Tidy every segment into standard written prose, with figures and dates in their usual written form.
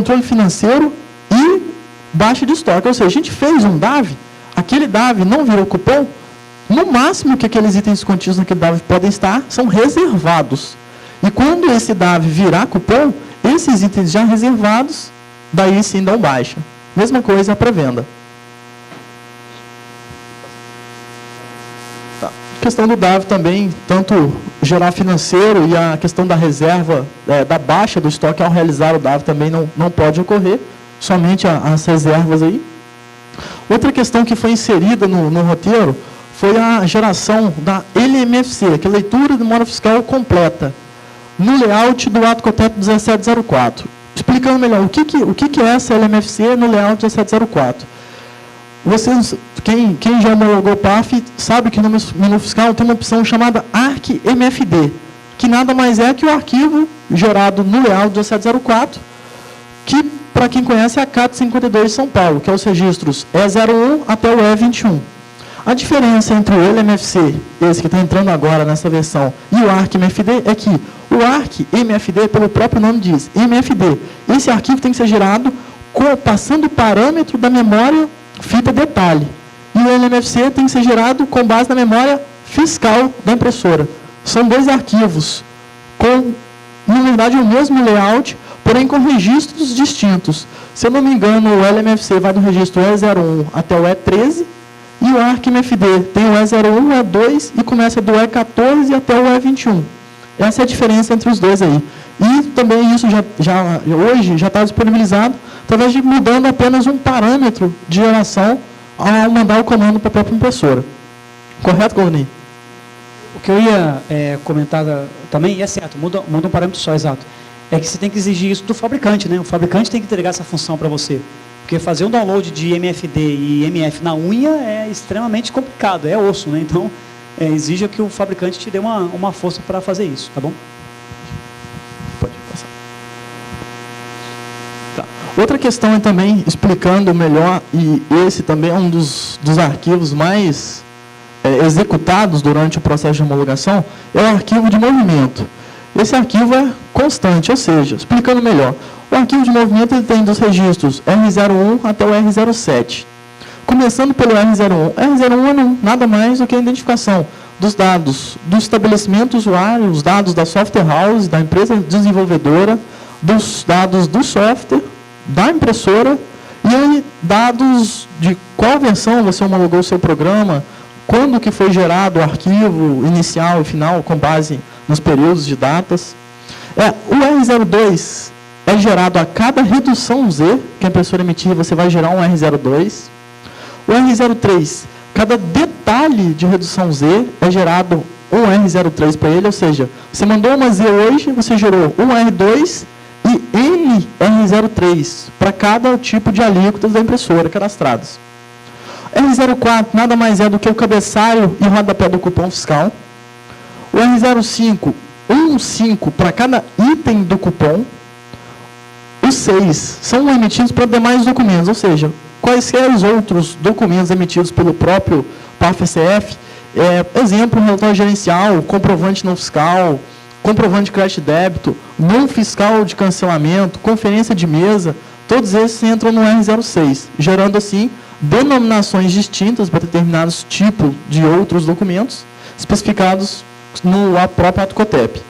controle financeiro e baixa de estoque. Ou seja, a gente fez um DAV, aquele DAV não virou cupom, no máximo que aqueles itens contidos naquele DAV podem estar são reservados. E quando esse DAV virar cupom, esses itens já reservados, daí sim dão baixa. Mesma coisa a pré-venda. Tá. A questão do DAV também, tanto geral financeiro e a questão da reserva, da baixa do estoque ao realizar o DAV também não pode ocorrer, somente as reservas aí. Outra questão que foi inserida no roteiro foi a geração da LMFC, que é leitura de memória fiscal completa, no layout do ato COTEP 1704. Explicando melhor, o que é essa LMFC no layout 1704? Vocês, quem já homologou o PAF, sabe que no menu fiscal tem uma opção chamada ArcMFD, que nada mais é que o arquivo gerado no layout 1704, que, para quem conhece, é a CAT 52 de São Paulo, que é os registros E01 até o E21. A diferença entre o LMFC, esse que está entrando agora nessa versão, e o ArcMFD é que o ArcMFD, pelo próprio nome diz, MFD. Esse arquivo tem que ser gerado passando o parâmetro da memória fita detalhe. E o LMFC tem que ser gerado com base na memória fiscal da impressora. São dois arquivos com, na verdade, o mesmo layout, porém com registros distintos. Se eu não me engano, o LMFC vai do registro E01 até o E13, e o ArcMFD tem o E01, E2 e começa do E14 até o E21. Essa é a diferença entre os dois aí. E também isso hoje já está disponibilizado através de mudando apenas um parâmetro de geração ao mandar o comando para a própria impressora. Correto, Cornei? O que eu ia comentar também, e é certo, muda um parâmetro só, exato, é que você tem que exigir isso do fabricante, né? O fabricante tem que entregar essa função para você. Porque fazer um download de MFD e MF na unha é extremamente complicado, é osso, né? Então, exija que o fabricante te dê uma força para fazer isso, tá bom? Pode passar. Tá. Outra questão é também, explicando melhor, e esse também é um dos arquivos mais executados durante o processo de homologação, é o arquivo de movimento. Esse arquivo é constante, ou seja, explicando melhor, o arquivo de movimento ele tem dos registros R01 até o R07. Começando pelo R01. R01 é nada mais do que a identificação dos dados do estabelecimento usuário, os dados da software house, da empresa desenvolvedora, dos dados do software, da impressora, e aí dados de qual versão você homologou o seu programa, quando que foi gerado o arquivo inicial e final, com base nos períodos de datas. O R02 é gerado a cada redução Z, que a impressora emitir, você vai gerar um R02. O R03, cada detalhe de redução Z é gerado um R03 para ele, ou seja, você mandou uma Z hoje, você gerou um R2 e N R03 para cada tipo de alíquotas da impressora cadastradas. R04 nada mais é do que o cabeçalho e o rodapé do cupom fiscal. O R05, 5 para cada item do cupom. Os 6 são emitidos para demais documentos, ou seja, quaisquer os outros documentos emitidos pelo próprio PAF-SF, exemplo, relatório gerencial, comprovante não fiscal, comprovante de crédito e débito, não fiscal de cancelamento, conferência de mesa, todos esses entram no R06, gerando assim denominações distintas para determinados tipos de outros documentos especificados no próprio ato COTEP.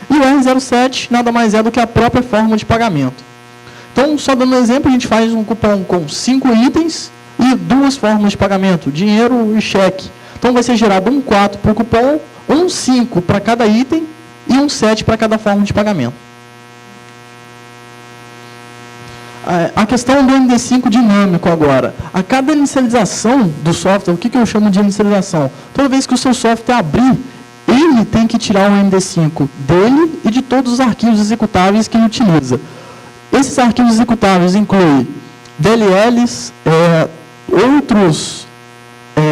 E o R07 nada mais é do que a própria forma de pagamento. Então, só dando um exemplo, a gente faz um cupom com 5 itens e 2 formas de pagamento, dinheiro e cheque. Então, vai ser gerado um 4 para o cupom, um 5 para cada item e um 7 para cada forma de pagamento. A questão do MD5 dinâmico agora. A cada inicialização do software, o que eu chamo de inicialização? Toda vez que o seu software abrir, ele tem que tirar o MD5 dele e de todos os arquivos executáveis que ele utiliza. Esses arquivos executáveis incluem DLLs, outros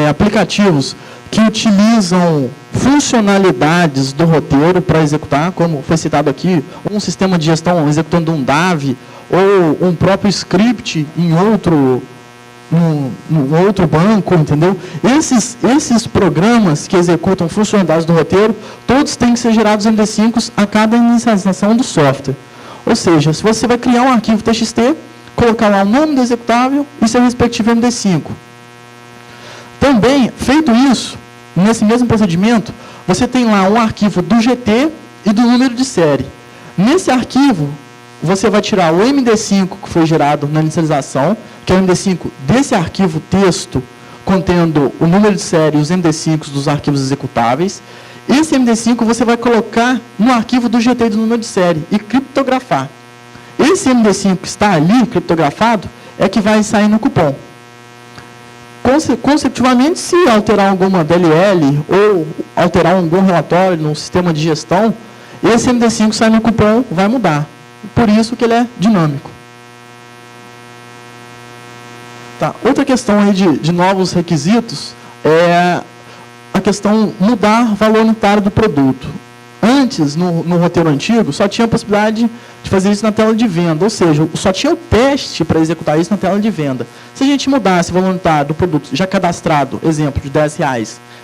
aplicativos que utilizam funcionalidades do roteiro para executar, como foi citado aqui, um sistema de gestão executando um DAV, ou um próprio script em outro banco, entendeu? Esses programas que executam funcionalidades do roteiro, todos têm que ser gerados MD5 a cada inicialização do software. Ou seja, se você vai criar um arquivo TXT, colocar lá o nome do executável e seu respectivo MD5. Também, feito isso, nesse mesmo procedimento, você tem lá um arquivo do GT e do número de série. Nesse arquivo, você vai tirar o MD5 que foi gerado na inicialização, que é o MD5 desse arquivo texto, contendo o número de série e os MD5 dos arquivos executáveis. Esse MD5 você vai colocar no arquivo do GT do número de série e criptografar. Esse MD5 que está ali, criptografado, é que vai sair no cupom. Consecutivamente, se alterar alguma DLL ou alterar algum relatório no sistema de gestão, esse MD5 sai no cupom, vai mudar. Por isso que ele é dinâmico. Tá. Outra questão aí de novos requisitos é a questão mudar valor unitário do produto. Antes, no roteiro antigo, só tinha a possibilidade de fazer isso na tela de venda, ou seja, só tinha o teste para executar isso na tela de venda. Se a gente mudasse o valor unitário do produto já cadastrado, exemplo, de R$10, a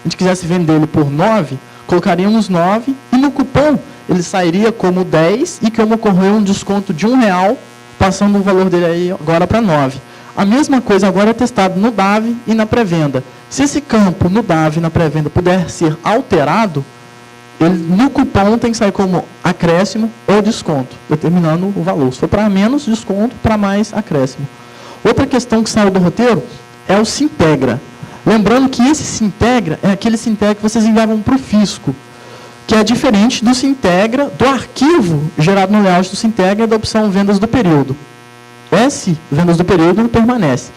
gente quisesse vender ele por 9, colocaríamos 9 e no cupom ele sairia como 10 e como ocorreu um desconto de R$1, passando o valor dele aí agora para 9. A mesma coisa agora é testado no DAV e na pré-venda. Se esse campo no DAV e na pré-venda puder ser alterado, ele, no cupom tem que sair como acréscimo ou desconto, determinando o valor. Se for para menos, desconto, para mais, acréscimo. Outra questão que saiu do roteiro é o Sintegra. Lembrando que esse Sintegra é aquele Sintegra que vocês enviavam para o fisco, que é diferente do Sintegra, do arquivo gerado no layout do Sintegra da opção vendas do período. Esse, vendas do período, permanece.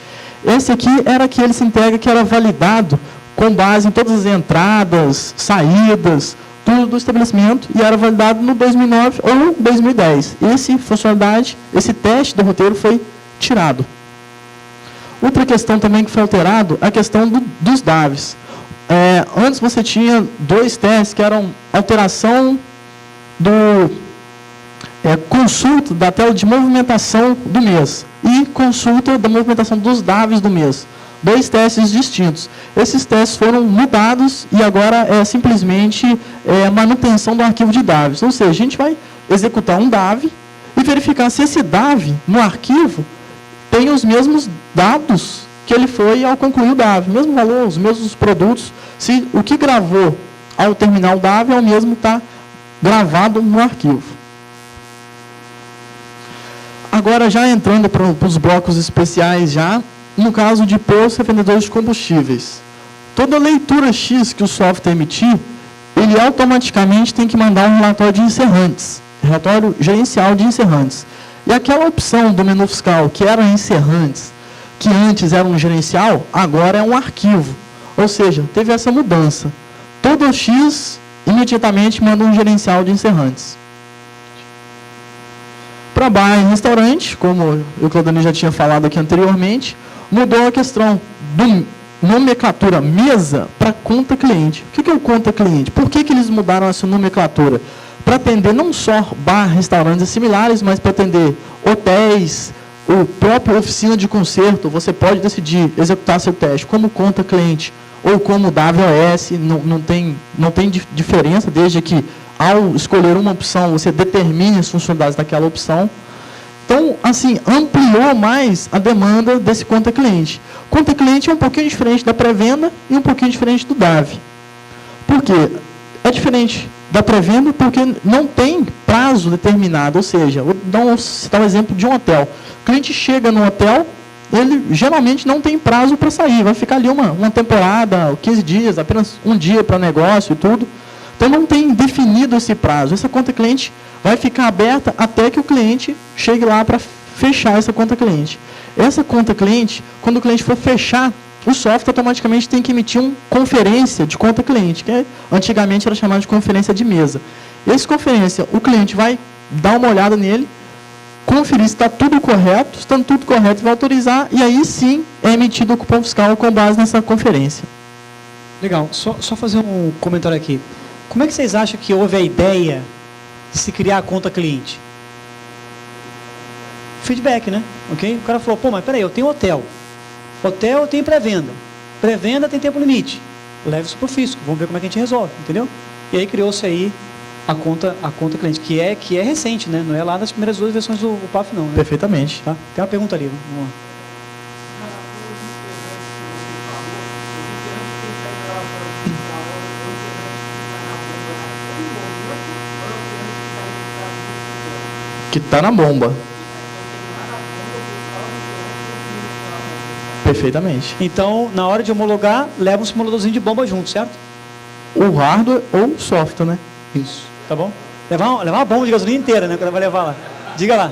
Esse aqui era aquele Sintegra que era validado com base em todas as entradas, saídas, tudo do estabelecimento, e era validado no 2009 ou 2010. Essa funcionalidade, esse teste do roteiro foi tirado. Outra questão também que foi alterado é a questão dos DAVs. Antes você tinha dois testes que eram alteração do consulta da tela de movimentação do mês e consulta da movimentação dos DAVs do mês. Dois testes distintos. Esses testes foram mudados e agora é simplesmente manutenção do arquivo de DAVs. Ou seja, a gente vai executar um DAV e verificar se esse DAV no arquivo tem os mesmos dados que ele foi ao concluir o DAV. Mesmo valor, os mesmos produtos. Se o que gravou ao terminar o DAV é o mesmo que está gravado no arquivo. Agora, já entrando para os blocos especiais, no caso de postos revendedores de combustíveis, toda leitura X que o software emitir, ele automaticamente tem que mandar um relatório de encerrantes, relatório gerencial de encerrantes. E aquela opção do menu fiscal que era encerrantes, que antes era um gerencial, agora é um arquivo. Ou seja, teve essa mudança. Todo X imediatamente manda um gerencial de encerrantes. Para bar e restaurante, como o Claudionir já tinha falado aqui anteriormente, mudou a questão do nomenclatura mesa para conta cliente. O que é o conta cliente? Por que eles mudaram essa nomenclatura? Para atender não só bar, restaurantes e similares, mas para atender hotéis, o próprio oficina de conserto. Você pode decidir executar seu teste como conta cliente ou como WOS, não tem diferença, desde que ao escolher uma opção, você determine as funcionalidades daquela opção. Então, assim, ampliou mais a demanda desse conta cliente. Conta cliente é um pouquinho diferente da pré-venda e um pouquinho diferente do DAV. Por quê? É diferente da pré-venda porque não tem prazo determinado, ou seja, vou citar um exemplo de um hotel. O cliente chega no hotel, ele geralmente não tem prazo para sair, vai ficar ali uma temporada, 15 dias, apenas um dia para negócio e tudo. Então, não tem definido esse prazo. Essa conta cliente vai ficar aberta até que o cliente chegue lá para fechar essa conta cliente. Essa conta cliente, quando o cliente for fechar, o software automaticamente tem que emitir uma conferência de conta cliente, que antigamente era chamada de conferência de mesa. Essa conferência, o cliente vai dar uma olhada nele, conferir se está tudo correto, estando tudo correto, vai autorizar, e aí sim é emitido o cupom fiscal com base nessa conferência. Legal. Só fazer um comentário aqui. Como é que vocês acham que houve a ideia de se criar a conta cliente? Feedback, né? Ok? O cara falou, pô, mas peraí, eu tenho hotel. Hotel tem pré-venda. Pré-venda tem tempo limite. Leve isso para o fisco. Vamos ver como é que a gente resolve, entendeu? E aí criou-se aí a conta cliente, que é recente, né? Não é lá das primeiras 2 versões do PAF, não. Né? Perfeitamente. Tá? Tem uma pergunta ali, vamos lá. Que está na bomba. Perfeitamente. Então, na hora de homologar, leva um simuladorzinho de bomba junto, certo? O hardware ou o software, né? Isso. Tá bom? Levar uma bomba de gasolina inteira, né? Quando vai levar lá. Diga lá.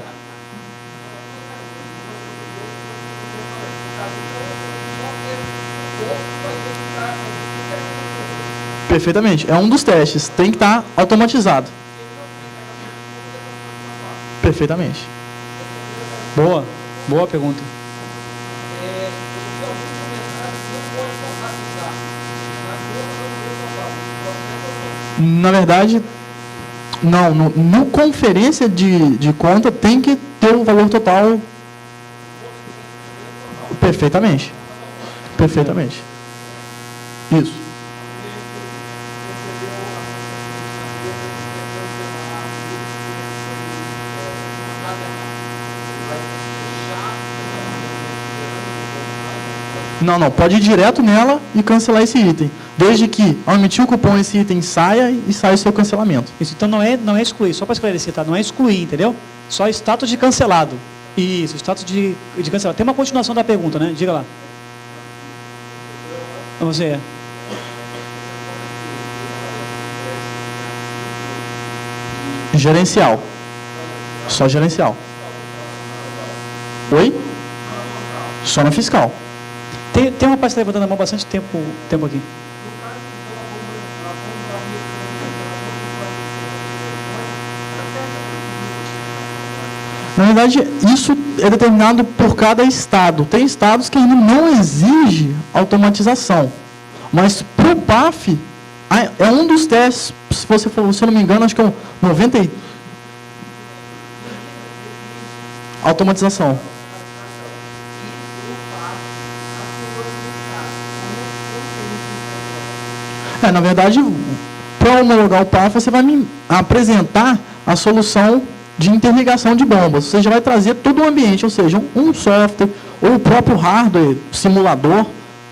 Perfeitamente. É um dos testes. Tem que estar automatizado. Perfeitamente. Boa. Boa pergunta. Na verdade, não. No conferência de conta tem que ter o valor total. Perfeitamente. Perfeitamente. Isso. Não, pode ir direto nela e cancelar esse item. Desde que, ao emitir o cupom, esse item saia e saia o seu cancelamento. Isso, então não é excluir, só para esclarecer, tá? Não é excluir, entendeu? Só status de cancelado. Isso, status de cancelado. Tem uma continuação da pergunta, né? Diga lá. Você. Gerencial. Só gerencial. Oi? Só na fiscal. Tem uma rapaz que está levantando a mão bastante tempo aqui. Na verdade, isso é determinado por cada estado. Tem estados que ainda não exige automatização. Mas para o PAF, é um dos testes, se eu não me engano, acho que é um 90 automatização. Na verdade, para homologar o PAF, você vai me apresentar a solução de interligação de bombas. Você já vai trazer todo o ambiente, ou seja, um software ou o próprio hardware, simulador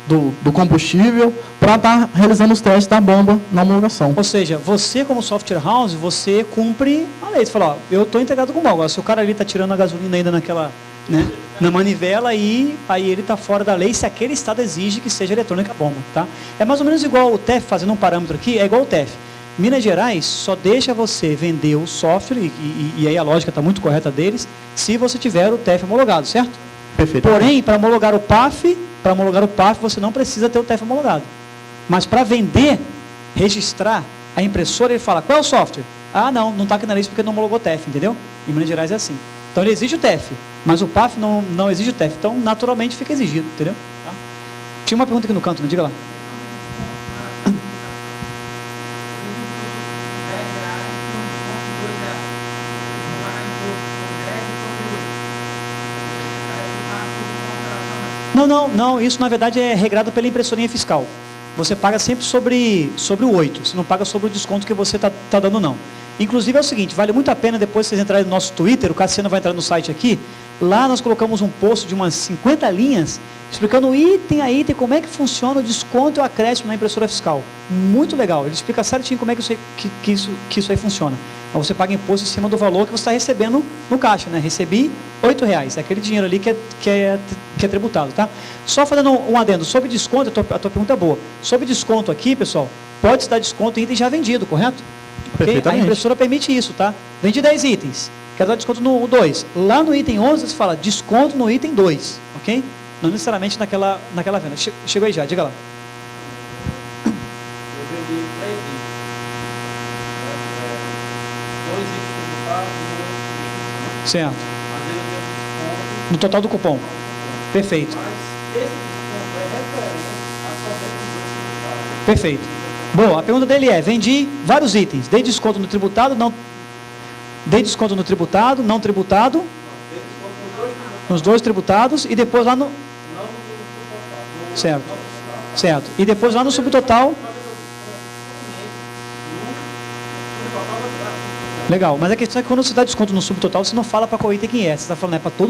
do combustível, para estar realizando os testes da bomba na homologação. Ou seja, você como software house, você cumpre a lei. Você fala, ó, eu estou integrado com o bomba. Agora, se o cara ali está tirando a gasolina ainda naquela, né, na manivela, aí ele está fora da lei, se aquele estado exige que seja eletrônica a bomba. Tá? É mais ou menos igual o TEF, fazendo um parâmetro aqui, é igual o TEF. Minas Gerais só deixa você vender o software, e aí a lógica está muito correta deles, se você tiver o TEF homologado, certo? Perfeito. Porém, para homologar o PAF, você não precisa ter o TEF homologado. Mas para vender, registrar a impressora, ele fala, qual é o software? Ah, não está aqui na lista porque não homologou o TEF, entendeu? Em Minas Gerais é assim. Então ele exige o TEF, mas o PAF não exige o TEF, então naturalmente fica exigido, entendeu? Tá? Tinha uma pergunta aqui no canto, né? Diga lá. Não, isso na verdade é regrado pela impressorinha fiscal. Você paga sempre sobre o 8, você não paga sobre o desconto que você está dando, não. Inclusive é o seguinte, vale muito a pena depois vocês entrarem no nosso Twitter, o Cassiano vai entrar no site aqui, lá nós colocamos um post de umas 50 linhas, explicando item a item, como é que funciona o desconto e o acréscimo na impressora fiscal. Muito legal, ele explica certinho como é que isso aí funciona. Mas você paga imposto em cima do valor que você está recebendo no caixa, né? Recebi R$8, é aquele dinheiro ali que é tributado, tá? Só fazendo um adendo, sobre desconto, a tua pergunta é boa. Sobre desconto aqui, pessoal, pode se dar desconto em item já vendido, correto? Okay? A impressora permite isso, tá? Vende 10 itens, quero dar desconto no 2. Lá no item 11, você fala desconto no item 2, ok? Não necessariamente naquela venda. Chegou aí já, diga lá. Eu vendi 3 itens. 2 itens tributados e 1 item. Certo. Mas ele tem desconto. No total do cupom. Perfeito. Mas esse desconto é referente a somente os 2 tributados. Perfeito. Boa, a pergunta dele é, vendi vários itens, dei desconto no tributado, não tributado, nos 2 tributados e depois lá no... Certo, e depois lá no subtotal... Legal, mas a questão é que quando você dá desconto no subtotal, você não fala para qual item que é, você está falando é para todo